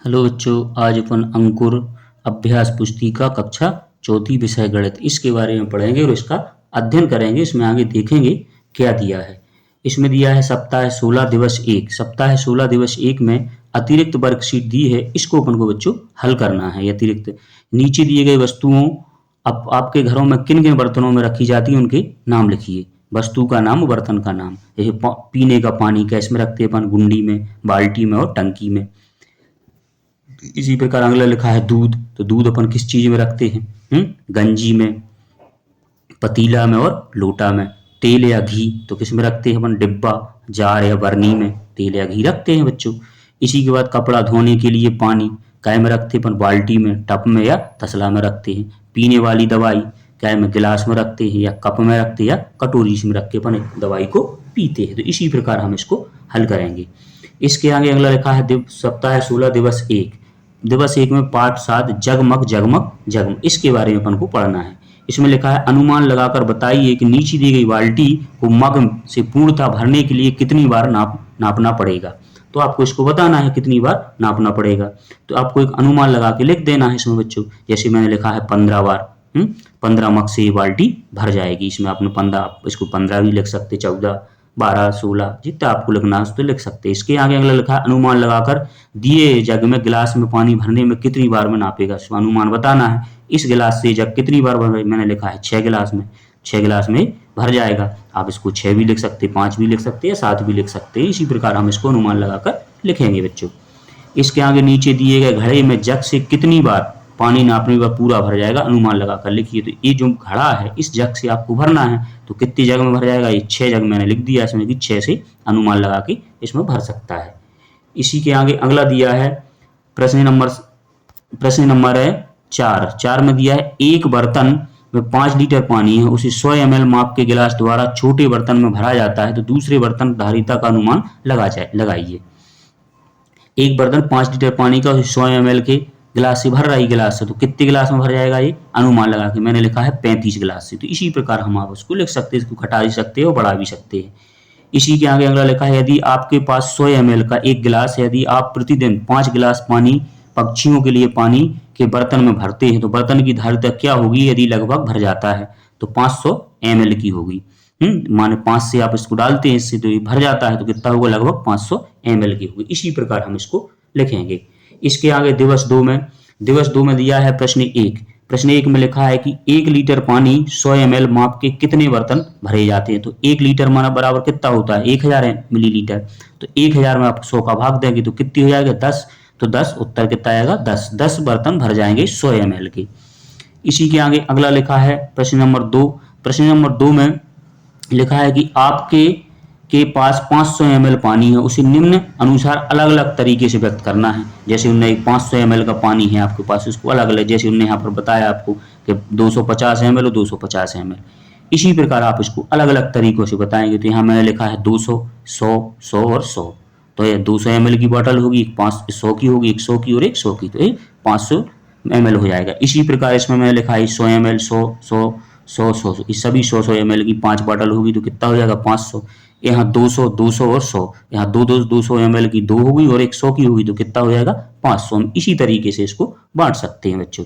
Hello बच्चों, आज अपन अंकुर अभ्यास पुस्तिका कक्षा चौथी विषय गणित इसके बारे में पढ़ेंगे और इसका अध्ययन करेंगे। इसमें आगे देखेंगे क्या दिया है। इसमें दिया है सप्ताह 16 दिवस 1। सप्ताह 16 दिवस 1 में अतिरिक्त वर्कशीट दी है, इसको अपन को बच्चों हल करना है। अतिरिक्त नीचे दिए गए वस्तुओं अब आपके घरों में किन किन बर्तनों में रखी जाती है उनके नाम लिखिए। वस्तु का नाम, बर्तन का नाम। जैसे पीने का पानी कैस में रखते हैं अपन, गुंडी में, बाल्टी में और टंकी में। इसी प्रकार अगला लिखा है दूध, तो दूध अपन किस चीज में रखते हैं? गंजी में, पतीला में और लोटा में। तेल या घी तो किस में रखते हैं अपन? डिब्बा, जार या बरनी में तेल या घी रखते हैं बच्चों। इसी के बाद कपड़ा धोने के लिए पानी कै में रखते हैं अपन? बाल्टी में, टब में या तसला में रखते हैं। पीने वाली दवाई कै में? गिलास में रखते हैं या कप में रखते हैं या कटोरी में रख के अपन दवाई को पीते हैं। तो इसी प्रकार हम इसको हल करेंगे। इसके आगे अगला लिखा है सप्ताह 16 दिवस 1। दिवस 1 में पाठ 7 जगमग जगमग जगमग, इसके बारे में अपन को पढ़ना है। इसमें लिखा है अनुमान लगाकर बताइए कि नीचे दी गई बाल्टी को मग से पूर्णतः भरने के लिए कितनी बार नापना पड़ेगा। तो आपको इसको बताना है कितनी बार नापना पड़ेगा। तो आपको एक अनुमान लगा के लिख देना है इसमें बच्चों। जैसे मैंने लिखा है 15 बार, 15 मग से ये बाल्टी भर जाएगी। इसमें आपने 15, इसको 15 भी लिख सकते, 14, 12, 16, जितना आपको लिखना है उस तो लिख सकते हैं। इसके आगे अगला लिखा है अनुमान लगाकर दिए जग में गिलास में पानी भरने में कितनी बार में नापेगा। इसका अनुमान बताना है। इस गिलास से जग कितनी बार भर, मैंने लिखा है 6 गिलास में, 6 गिलास में भर जाएगा। आप इसको 6 भी लिख सकते, 5 भी लिख सकते हैं, 7 भी लिख सकते हैं। इसी प्रकार हम इसको अनुमान लगाकर लिखेंगे बच्चों। इसके आगे नीचे दिए गए घड़े में जग से कितनी बार पानी नापने पर पूरा भर जाएगा, अनुमान लगाकर लिखिए। तो ये जो घड़ा है इस जग से आपको भरना है, तो कितनी जग में भर जाएगा? ये 6 जग मैंने लिख दिया इसमें कि 6 से अनुमान लगा के इसमें भर सकता है। इसी के आगे अगला दिया है प्रश्न नंबर है 4 में दिया है एक बर्तन में 5 लीटर पानी है, उसे 100 ml माप के गिलास द्वारा छोटे बर्तन में भरा जाता है, तो दूसरे बर्तन धारिता का अनुमान लगाइए। एक बर्तन 5 लीटर पानी का 100 ml के गिलास से भर रहा है गिलास से, तो कितने गिलास में भर जाएगा? ये अनुमान लगा के मैंने लिखा है 35 गिलास से। तो इसी प्रकार हम आप उसको लिख सकते हैं, इसको घटा भी सकते हैं और बढ़ा भी सकते हैं। इसी के आगे अगला लिखा है यदि आपके पास 100 ml का एक गिलास है, यदि आप प्रतिदिन 5 गिलास पानी पक्षियों के लिए पानी के बर्तन में भरते हैं, तो बर्तन की धारिता क्या होगी यदि लगभग भर जाता है? तो 500 ml की होगी। माने 5 से आप इसको डालते हैं, इससे तो ये भर जाता है, तो कितना होगा? लगभग 500 ml की होगी। इसी प्रकार हम इसको लिखेंगे। इसके आगे दिवस 2 में दिया है प्रश्न 1। प्रश्न 1 में लिखा है कि 1 लीटर पानी 100 ml माप के कितने बर्तन भरे जाते हैं। तो 1 लीटर माना बराबर कितना होता है? 1000 मिलीलीटर। तो 1000 में आप 100 का भाग देंगे तो कितनी हो जाएगा? 10। तो 10 उत्तर कितना आएगा? 10 बर्तन भर जाएंगे 100 ml के। इसी के आगे अगला लिखा है प्रश्न नंबर 2। प्रश्न नंबर 2 में लिखा है कि आपके पास 500 ml पानी है, उसे निम्न अनुसार अलग अलग तरीके से व्यक्त करना है। जैसे उन्हें 500 ml का पानी है आपके पास, उसको अलग अलग, जैसे उन्हें यहाँ पर बताया आपको कि 250 ml और 250 ml। इसी प्रकार आप इसको अलग अलग तरीकों से बताएंगे। तो यहाँ मैंने लिखा है 200, 100, 100 और 100। तो ये 200 ml की बोतल होगी, एक 100 की होगी, एक 100 की और एक 100 की, तो ये 500 ml हो जाएगा। इसी प्रकार इसमें मैंने लिखा है 100 ml, 100, 100, 100, 100, इस सभी 100 ml की 5 बोतल होगी, तो कितना हो जाएगा? 500। यहाँ 200, 200 और 100, यहाँ 200 ml की 2 होगी और एक 100 की होगी, तो कितना हो जाएगा? 500। हम इसी तरीके से इसको बांट सकते हैं बच्चों।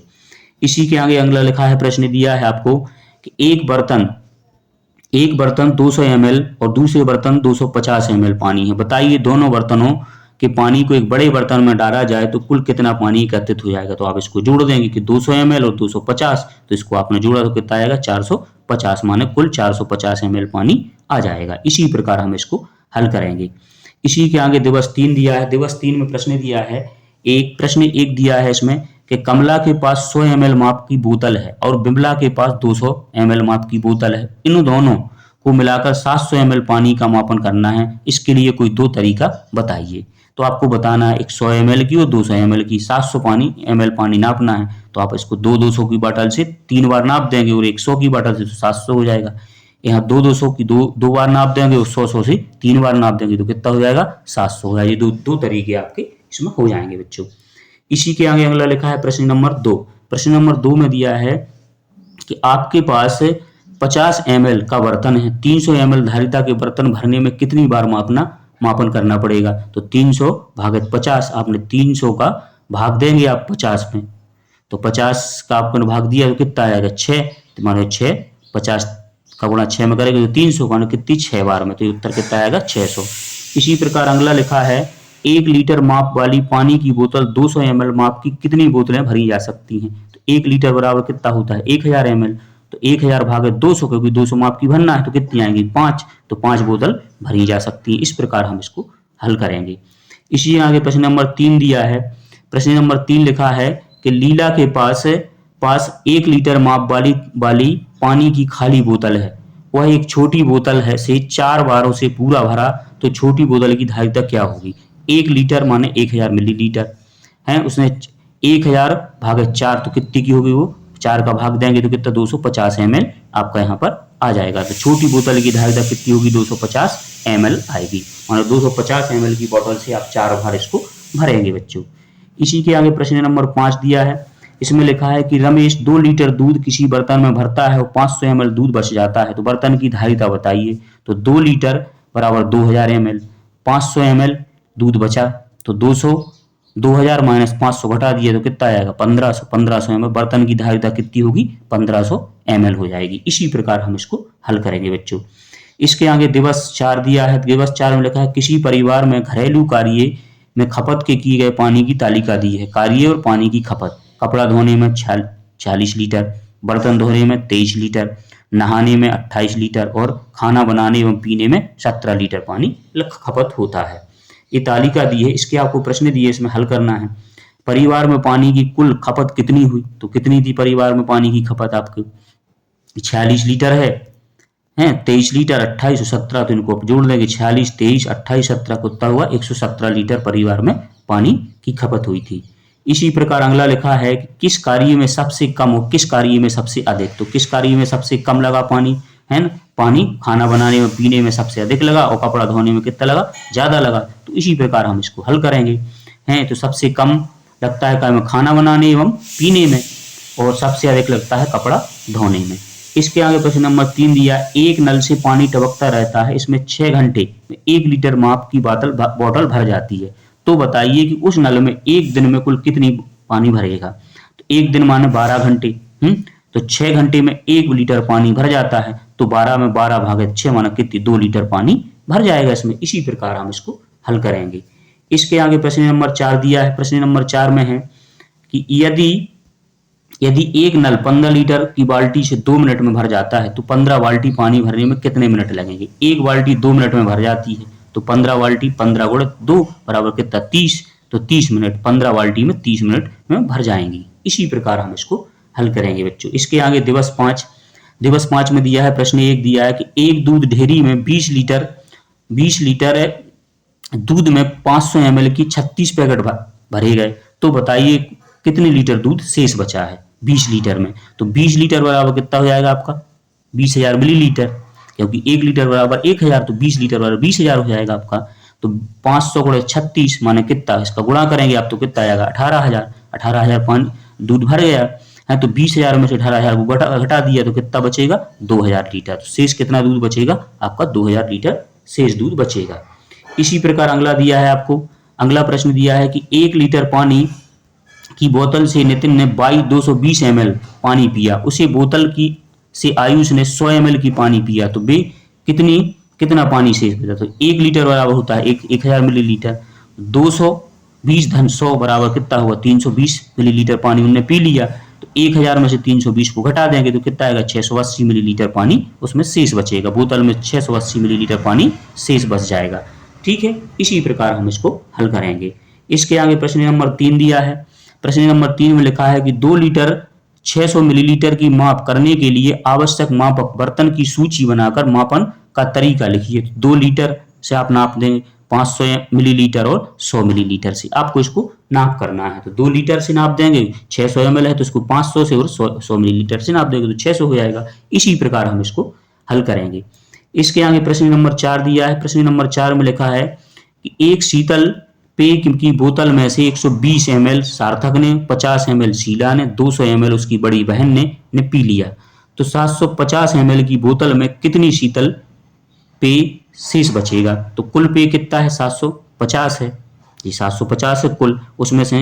इसी के आगे अगला लिखा है प्रश्न दिया है आपको कि एक बर्तन 200 ml और दूसरे बर्तन 250 ml पानी है, बताइए दोनों बर्तनों के पानी को एक बड़े बर्तन में डाला जाए तो कुल कितना पानी एकत्रित हो जाएगा। तो आप इसको जोड़ देंगे कि 200 ml और 250, तो इसको आपने जोड़ा तो कितना आएगा? 450, माने कुल 450 ml पानी आ जाएगा। इसी प्रकार हम इसको हल करेंगे। इसी के आगे दिवस 3 दिया है। दिवस 3 में प्रश्न दिया है प्रश्न 1 दिया है इसमें कि कमला के पास 100 ml माप की बोतल है और बिमला के पास 200 ml माप की बोतल है, इन दोनों को मिलाकर 700 ml पानी का मापन करना है। इसके लिए कोई 2 तरीका बताइए। तो आपको बताना है एक 100 ml की और 200 ml की 700 ml पानी नापना है। तो आप इसको 200 की बोतल से 3 बार नाप देंगे और 100 की बोतल से तो 700 हो जाएगा। यहाँ 200 की दो बार नाप देंगे और 100 से 3 बार नाप देंगे, तो कितना हो जाएगा? 700 हो जाएगा। ये दो तरीके आपके इसमें हो जाएंगे बच्चों। इसी के आगे अगला लिखा है प्रश्न नंबर 2। प्रश्न नंबर 2 में दिया है कि आपके पास 50 ml का बर्तन है, 300 ml धारिता के बर्तन भरने में कितनी बार मापन करना पड़ेगा। तो 300 भागित 50, आपने 300 का भाग देंगे आप 50 में, तो 50 का आपको भाग दिया तो कितना आएगा 6, तो मानो 6, 50 का गुणा 6 में करेंगे तो 300, मानो कितनी 6 बार में, तो ये उत्तर कितना आएगा 600। इसी प्रकार अगला लिखा है 1 लीटर माप वाली पानी की बोतल 200 ml माप की कितनी बोतलें भरी जा सकती हैं। तो 1 लीटर बराबर कितना होता है 1000 ml, तो 1000 भागे 200, क्योंकि 200 माप की भरना है तो कितनी आएंगी 5, तो 5 बोतल भरी जा सकती है। इस प्रकार हम इसको हल करेंगे। इसी आगे प्रश्न नंबर 3 दिया है। प्रश्न नंबर 3 लिखा है कि लीला के पास पास 1 लीटर माप वाली पानी की खाली बोतल है। वह एक छोटी बोतल है से 4 बारों से पूरा भरा, तो छोटी बोतल की धारिता क्या होगी। 1 लीटर माने 1000 मिलीलीटर है, उसने 1000 भागे 4, तो कितनी की होगी वो 4 का भाग देंगे तो कितना 250 ml आपका यहाँ पर आ जाएगा। तो छोटी बोतल की धारिता कितनी होगी 250 ml आएगी, मतलब 250 ml की बोतल से आप 4 बार इसको भरेंगे बच्चों। इसी के आगे प्रश्न नंबर 5 दिया है। इसमें लिखा है कि रमेश 2 लीटर दूध किसी बर्तन में भरता है और 500 ml दूध बच जाता है, तो बर्तन की धारिता बताइए। तो 2 लीटर बराबर 2000 ml, 500 ml दूध बचा तो 200, 2000 माइनस 500 घटा दिए तो कितना आएगा 1500, 1500 ml, बर्तन की धारिता कितनी होगी 1500 ml हो जाएगी। इसी प्रकार हम इसको हल करेंगे बच्चों। इसके आगे दिवस 4 दिया है। दिवस 4 में लिखा है किसी परिवार में घरेलू कार्य में खपत के किए गए पानी की तालिका दी है। कार्य और पानी की खपत, कपड़ा धोने में 40 लीटर, बर्तन धोने में 23 लीटर, नहाने में 28 लीटर और खाना बनाने एवं पीने में 17 लीटर पानी खपत होता है। ये तालिका दी है, इसके आपको प्रश्न दिए, इसमें हल करना है। परिवार में पानी की कुल खपत कितनी हुई, तो कितनी थी परिवार में पानी की खपत आपकी 46 लीटर है, 23 लीटर 28 17, तो इनको जोड़ देंगे 46 23 28 17 कितना हुआ 117 लीटर परिवार में पानी की खपत हुई थी। इसी प्रकार अगला लिखा है कि किस कार्य में सबसे कम और किस कार्य में सबसे अधिक। तो किस कार्य में सबसे कम लगा पानी, है ना, पानी खाना बनाने में पीने में सबसे अधिक लगा और कपड़ा धोने में कितना लगा ज्यादा लगा। तो इसी प्रकार हम इसको हल करेंगे। हैं तो सबसे कम लगता है कार्य में खाना बनाने एवं पीने में और सबसे अधिक लगता है कपड़ा धोने में। इसके आगे प्रश्न नंबर 3 दिया, एक नल से पानी टपकता रहता है, इसमें 6 घंटे में 1 लीटर माप की बोतल भर जाती है। तो बताइए कि उस नल में एक दिन में कुल कितनी पानी भरेगा। तो एक दिन माने 12 घंटे, तो 6 घंटे में 1 लीटर पानी भर जाता है, तो 12 में 12 भागे 6 माना कितनी 2 लीटर पानी भर जाएगा इसमें। इसी प्रकार हम इसको हल करेंगे। इसके आगे प्रश्न नंबर 4 दिया है। प्रश्न नंबर 4 में है कि यदि एक नल 15 लीटर की बाल्टी से 2 मिनट में भर जाता है, तो 15 बाल्टी पानी भरने में कितने मिनट लगेंगे। एक बाल्टी 2 मिनट में भर जाती है, तो 15 बाल्टी 15 गुणा 2 बराबर कितना 30, तो 30 मिनट 15 बाल्टी में 30 मिनट में भर जाएंगी। इसी प्रकार हम इसको हल करेंगे बच्चों। इसके आगे दिवस 5 में दिया है, प्रश्न 1 दिया है कि एक दूध डेयरी में 20 लीटर दूध में 500 ml की 36 पैकेट भरे गए, तो बताइए कितने लीटर दूध शेष बचा है 20 लीटर में। तो 20 लीटर बराबर कितना हो जाएगा आपका 20,000 मिलीलीटर, क्योंकि 1 लीटर बराबर 1000, तो 20 लीटर बराबर 20,000 हो जाएगा आपका। तो 500 गुणे 36 माने कितना, इसका गुणा करेंगे आप तो कितना आएगा 18,000 पानी दूध भर गया है। तो 20,000 में से 18,000 को घटा दिया तो कितना बचेगा 2,000 लीटर। तो शेष कितना दूध बचेगा आपका 2,000 लीटर शेष दूध बचेगा। इसी प्रकार अगला दिया है आपको, अगला प्रश्न दिया है कि 1 लीटर पानी की बोतल से नितिन ने 220 ml पानी पिया, उसे बोतल की से आयुष ने 100 ml की पानी पिया, तो वे कितना पानी शेष बचा। तो 1 लीटर बराबर होता है 1000 मिलीलीटर, 220 धन 100 बराबर कितना हुआ 320 मिलीलीटर पानी उन्होंने पी लिया। तो 1000 में से 320 को घटा देंगे तो कितना आएगा 680 मिलीलीटर पानी उसमें शेष बचेगा, बोतल में 680 मिलीलीटर पानी शेष बच जाएगा। ठीक है, इसी प्रकार हम इसको हल करेंगे। इसके आगे प्रश्न नंबर 3 दिया है। प्रश्न नंबर 3 में लिखा है कि 2 लीटर 600 मिलीलीटर की माप करने के लिए आवश्यक मापक बर्तन की सूची बनाकर मापन का तरीका लिखिए। 2 लीटर से आप नाप देंगे 500 मिलीलीटर और 100 मिलीलीटर से आपको इसको नाप करना है। तो 2 लीटर से नाप देंगे, 600 ml है तो इसको 500 से और 100 मिलीलीटर से नाप देंगे तो 600 हो जाएगा। इसी प्रकार हम इसको हल करेंगे। इसके आगे प्रश्न नंबर 4 दिया है। प्रश्न नंबर 4 में लिखा है कि एक शीतल पेय की बोतल में से 120 ml सार्थक ने, 50 ml शीला ने, 200 ml उसकी बड़ी बहन ने पी लिया। तो 750 ml की बोतल में कितनी शीतल पेय शेष बचेगा। तो कुल पेय कितना है 750 है, ये 750 है कुल, उसमें से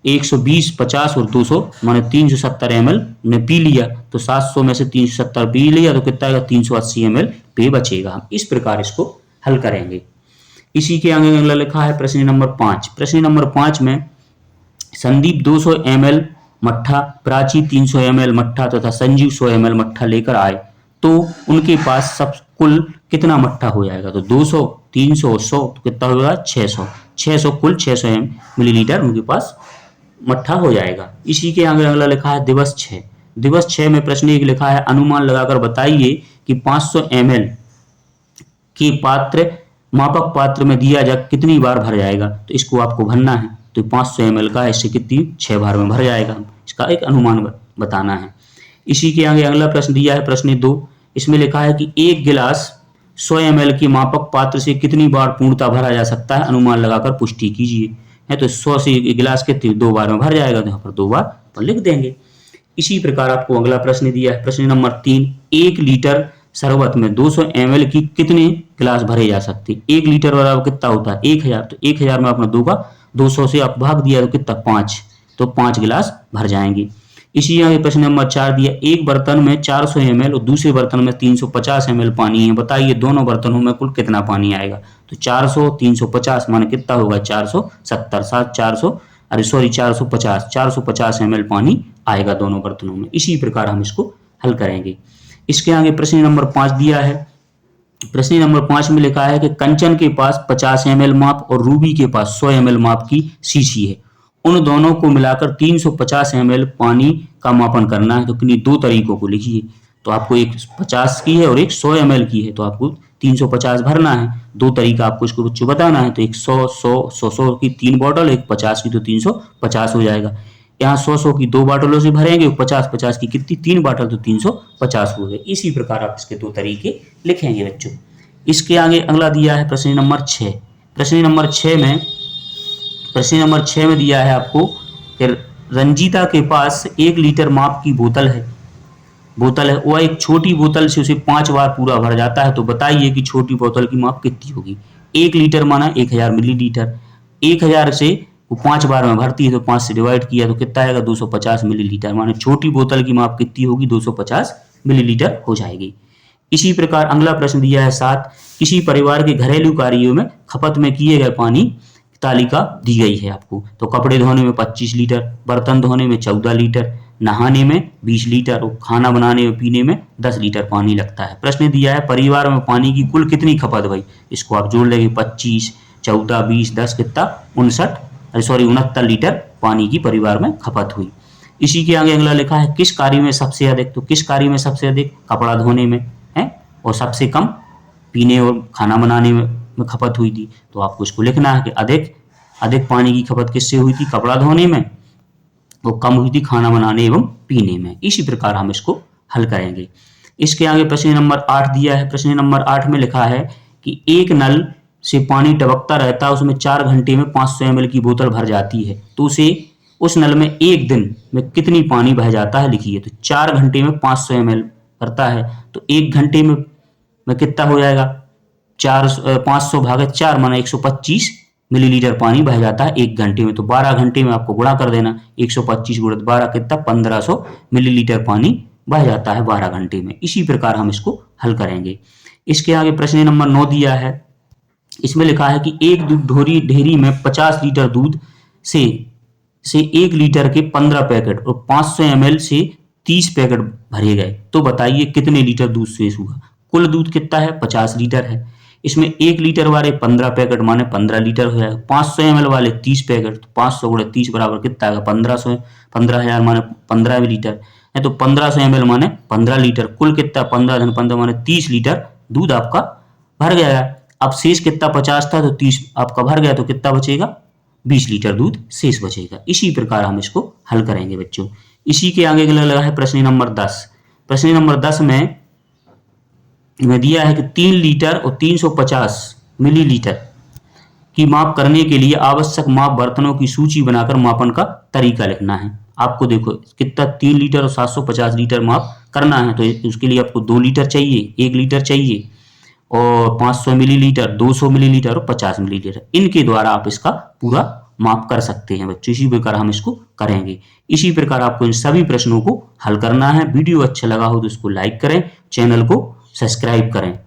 120, 50 और 200 माने 370 ml ने पी लिया, तो 700 में से 370 पी लिया तो कितना आएगा, 380 ml पे बचेगा। हम इस प्रकार इसको हल करेंगे। इसी के आगे अगला लिखा है प्रश्न नंबर 5। प्रश्न नंबर 5 में संदीप 200 ml मट्ठा, प्राची 300 ml मट्ठा तथा संजीव 100 ml मट्ठा लेकर आए, तो उनके पास सब कुल कितना मट्ठा हो जाएगा। तो 200, 300, 100 तो कितना होगा, 600। 600 कुल 600 मिलीलीटर उनके पास मट्ठा हो जाएगा। इसी के आगे अगला लिखा है दिवस 6। दिवस 6 में प्रश्न एक लिखा है, अनुमान लगाकर बताइए कि 500 ml के पात्र मापक पात्र में दिया जा कितनी बार भर जाएगा। तो इसको आपको भरना है। तो 500 ml का इससे कितनी 6 बार में भर जाएगा, इसका एक अनुमान बताना है। इसी के आगे अगला प्रश्न दिया है प्रश्न 2। इसमें लिखा है कि एक गिलास 100 ml के मापक पात्र से कितनी बार पूर्णतः भरा जा सकता है, अनुमान लगाकर पुष्टि कीजिए। है तो 100 से गिलास कितनी 2 बार में भर जाएगा, तो यहाँ पर 2 बार पर लिख देंगे। इसी प्रकार आपको अगला प्रश्न दिया है प्रश्न नंबर 3। 1 लीटर शरबत में 200 ml की कितने गिलास भरे जा सकते हैं। 1 लीटर बराबर कितना होता है, 1000। तो 1000 में आपने 200 से आप भाग दिया तो कितना 5, तो 5 गिलास भर जाएंगे। इसी आगे प्रश्न नंबर 4 दिया, एक बर्तन में 400 ml और दूसरे बर्तन में 350 ml पानी है, बताइए दोनों बर्तनों में कुल कितना पानी आएगा। तो 400 350 माने कितना होगा 470, 400 अरे सॉरी 450 ml पानी आएगा दोनों बर्तनों में। इसी प्रकार हम इसको हल करेंगे। इसके आगे प्रश्न नंबर 5 दिया है। प्रश्न नंबर 5 में लिखा है कि कंचन के पास 50 ml माप और रूबी के पास 100 ml माप की शीशी है, उन दोनों को मिलाकर 350 ml पानी का मापन करना है। तो किन्हीं 2 तरीकों को लिखिए। तो आपको एक 50 की है और एक 100 ml की है, तो आपको 350 भरना है। 2 तरीका आपको इसको बच्चों बताना है। तो एक 100 की 3 बॉटल, एक 50 की तो 350 हो जाएगा। यहाँ 100 की 2 बाटलों से भरेंगे, 50 की कितनी 3 बाटल, तो 350 हो गए। इसी प्रकार आप इसके 2 तरीके लिखेंगे बच्चों। इसके आगे अगला दिया है प्रश्न नंबर 6। प्रश्न नंबर 6 में दिया है आपको कि रंजीता के पास 1 लीटर माप की बोतल है, वह एक छोटी बोतल से उसे 5 बार पूरा भर जाता है, तो बताइए कि छोटी बोतल की माप कितनी होगी। 1 लीटर माना 1000 मिलीलीटर, 1000 से वो 5 बार में भरती है, तो 5 से डिवाइड किया तो कितना आएगा 250 मिलीलीटर, माने छोटी बोतल की माप कितनी होगी 250 मिलीलीटर हो जाएगी। इसी प्रकार अगला प्रश्न दिया है 7। किसी परिवार के घरेलू कार्यों में खपत में किए गए पानी तालिका दी गई है आपको। तो कपड़े धोने में 25 लीटर, बर्तन धोने में 14 लीटर, नहाने में 20 लीटर और खाना बनाने में पीने में 10 लीटर पानी लगता है। प्रश्न दिया है परिवार में पानी की कुल कितनी खपत भाई, इसको आप जोड़ लेंगे 25, 14, 20, 10 कितना 69 लीटर पानी की परिवार में खपत हुई। इसी के आगे अगला लिखा है किस कार्य में सबसे अधिक, तो किस कार्य में सबसे अधिक कपड़ा धोने में है और सबसे कम पीने और खाना बनाने में खपत हुई थी। तो आपको इसको लिखना है कि अधिक पानी की खपत किससे हुई थी, कपड़ा धोने में, वो कम हुई थी खाना बनाने एवं पीने में। इसी प्रकार हम इसको हल करेंगे। इसके आगे प्रश्न नंबर 8 दिया है। प्रश्न नंबर 8 में लिखा है कि एक नल से पानी टपकता रहता है, उसमें 4 घंटे में 500 ml की बोतल भर जाती है, तो उस नल में एक दिन में कितनी पानी बह जाता है लिखिए। तो 4 घंटे में 500 ml भरता है, तो 1 घंटे में कितना हो जाएगा 500 भागे 4 माना 125 मिलीलीटर पानी बह जाता है 1 घंटे में। तो 12 घंटे में आपको गुणा कर देना, 125 गुणित 12 कितना 1500 मिलीलीटर पानी बह जाता है 12 घंटे में। इसी प्रकार हम इसको हल करेंगे। इसके आगे प्रश्न नंबर 9 दिया है। इसमें लिखा है कि एक दूध डेयरी में 50 लीटर दूध से 1 लीटर के 15 पैकेट और 500 ml से 30 पैकेट भरे गए, तो बताइए कितने लीटर दूध शेष हुआ। कुल दूध कितना है 50 लीटर है, इसमें 1 लीटर वाले 15 पैकेट माने 15 लीटर हो जाएगा, 500 ml वाले 30 पैकेट, तो 500 गुणे 30 बराबर कितना आएगा 1500 माने 15 लीटर है, तो 1500 ml माने 15 लीटर। कुल कितना 15 धन 15 माने 30 लीटर दूध आपका भर गया। अब शेष कितना 50 था, तो 30 आपका भर गया, तो कितना बचेगा 20 लीटर दूध शेष बचेगा। इसी प्रकार हम इसको हल करेंगे बच्चों। इसी के आगे लगा है प्रश्न नंबर 10। प्रश्न नंबर 10 में दिया है कि 3 लीटर और 350 मिलीलीटर की माप करने के लिए आवश्यक माप बर्तनों की सूची बनाकर मापन का तरीका लिखना है। आपको देखो कितना 3 लीटर और 750 लीटर माप करना है, तो उसके लिए आपको 2 लीटर चाहिए, 1 लीटर चाहिए और 500 मिलीलीटर, 200 मिलीलीटर और 50 मिलीलीटर। इनके द्वारा आप इसका पूरा माप कर सकते हैं बच्चों। इसी प्रकार हम इसको करेंगे। इसी प्रकार आपको इन सभी प्रश्नों को हल करना है। वीडियो अच्छा लगा हो तो इसको लाइक करें, चैनल को सब्सक्राइब करें।